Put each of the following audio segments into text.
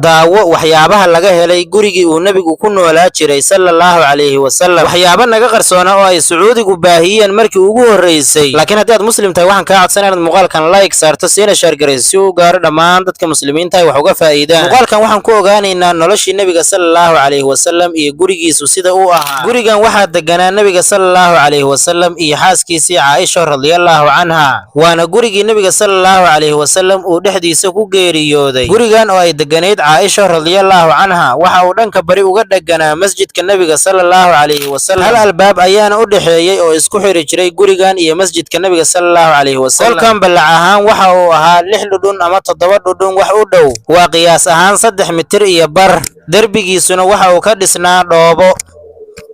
daawo waxyaabaha laga helay gurigii uu nabigu ku noolaa jiray sallallahu alayhi wasallam waxyaabo naga qarsoona oo ay Sacuudigu baahiyeen markii ugu horeysay laakiin haddii aad muslim tahay waxaan ka codsanayaa inaad muuqaalkan like saarto siina share garayso si uu gaaro dhammaan dadka muslimiinta ay wax uga faa'iidaan muuqaalkan waxaan ku ogaanaynaa noloshii nabiga sallallahu alayhi wasallam iyo gurigiisu sida uu ahaa gurigan waxaa deganaa nabiga sallallahu alayhi wasallam iyo xaaskiisii Aisha radhiyallahu anha waana gurigii nabiga sallallahu alayhi wasallam uu dhexdiisa ku geeriyooday gurigan oo ay deganeed Aisha radhiyallahu anha waxa uu dhanka bari uga dhaganaa masjidka nabiga sallallahu alayhi wasallam hal albaab ayaana u dhaxeeyay oo isku xiri jiray gurigan iyo masjidka nabiga sallallahu alayhi wasallam qolkan balac ahaan waxa uu ahaa 6 dhudhun ama 7 dhudhun wax u dhow waa qiyaas ahaan 3 mitir iyo bar darbigiisuna waxa uu ka dhisnaa dhoobo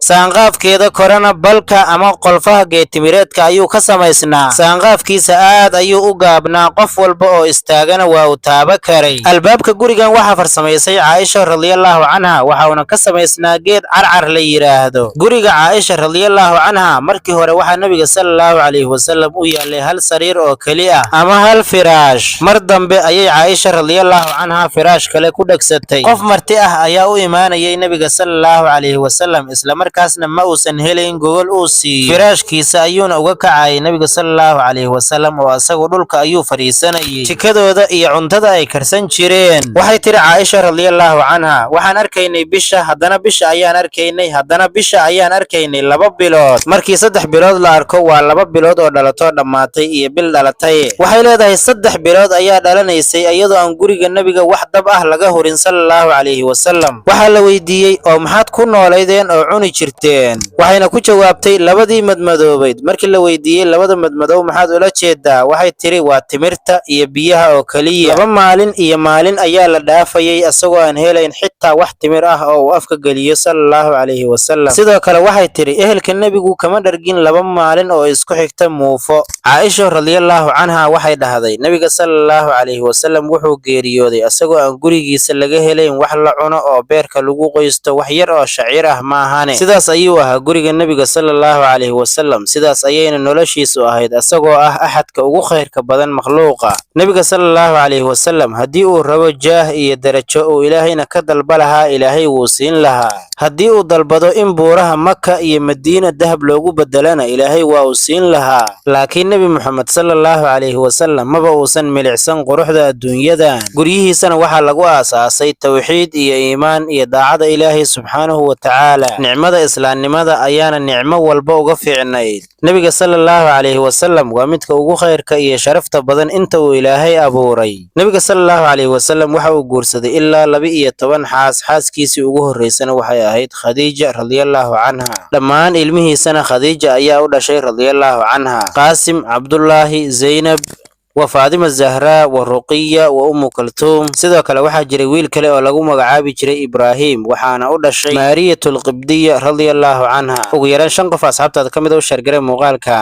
saanqaafkeeda korana balka ama qolfaha geetimireedka ayuu ka samaysnaa saanqaafkiisa aad ayuu u gaabnaa qof walba oo istaagana waa uu taaba karay albaabka gurigan waxa farsamaysay Aisha radhiyallahu anha waxa uu ka samaysnaa geed carcar la yiraahdo guriga Aisha radhiyallahu anha markii hore waxa nabiga sallallahu alayhi wasallam u yaalay hal sariir oo kali ah ama hal firaash mar dambe ayay Aisha radhiyallahu anha firaash kale ku dhagsatay qof marti ah ayaa u imaanayay nabiga sallallahu alayhi wasallam isla markaasna ma uusan helayn gogol uu siiyo firaashkiisa ayuuna uga kacay nabiga sallallahu alayhi wasallam oo asagu dhulka ayuu fariisanayay jikadooda iyo cuntada ay karsan jireen waxay tiri Aisha radhiyallahu anha waxaan arkaynay bisha haddana bisha ayaan arkaynay haddana bisha ayaan arkaynay 2 bilood markii 3 bilood la arko waa 2 bilood oo dhalato dhamaatay iyo bil dhalatay waxay leedahay 3 bilood ayaa dhalanaysay iyadoo aan guriga nabiga wax dab ah laga hurin sallallahu alayhi wasallam waxa la weydiiyay oo maxaad ku nooleydeen oo cuni jirteen waxayna ku jawaabtay labadii madmadoobayd markii la weydiiyay labada madmadow maxaad ula jeedaa waxay tiri waa timirta iyo biyaha oo kaliya 2 maalin iyo maalin ayaa la dhaafayay asagoo aan helayn xitaa wax timir ah oo uu afka galiyo sallallahu alayhi wasallam sidoo kale waxay tiri ehelka nabigu kama dhargin 2 maalin oo isku xigta muufo Aisha radhiyallahu anha waxay dhahday nabiga sallallahu alayhi wasallam wuxuu geeriyooday asagoo aan gurigiisa laga helayn wax la cuno oo beerka lagu qoysto wax yar oo shaciir ah maahan sidaas ayuu ahaa guriga nabiga sallallahu alayhi wasallam sidaas ayayna noloshiisu ahayd asagoo ah ahadka ugu khayrka badan makhluuqa nabiga sallallahu alayhi wasallam hadii uu rabo jaah iyo darajo uu ilaahayna ka dalba lahaa ilaahay wuu siin lahaa hadii uu dalbado in buuraha Makka iyo Madiina dahab loogu bedelana ilaahay waa uu siin lahaa laakiin nabi Muhammad sallallahu alayhi wasallam maba uusan milicsan quruxda adduunyadan guriyihiisana waxa lagu aasaasay tawxiid iyo iimaan iyo daacada ilaahay subhanahu wa ta'ala nicmada islaamnimada ayaana nicmo walba uga fiicnayd nabiga sallallahu alayhi wasallam waa midka ugu khayrka iyo sharafta badan inta uu ilaahay abuuray nabiga sallallahu alayhi wasallam waxa uu guursaday ilaa 12 xaaskiisii ugu horeysana waxay ahayd Khadija radhiyallahu anha dhammaan ilmihiisana Khadija ayaa u dhashay radhiyallahu anha Qasim Abdullahi Zainab وفاطمة الزهراء والرقية وأم كلثوم sidoo kale waxa jiray wiil kale oo lagu magacaabi jiray Ibrahim waxaana u dhashay Maariyatul Qibdiyya radhiyallahu anha ugu yaraan 5 qof asxaabtada kamid ah u shargaray muuqaalka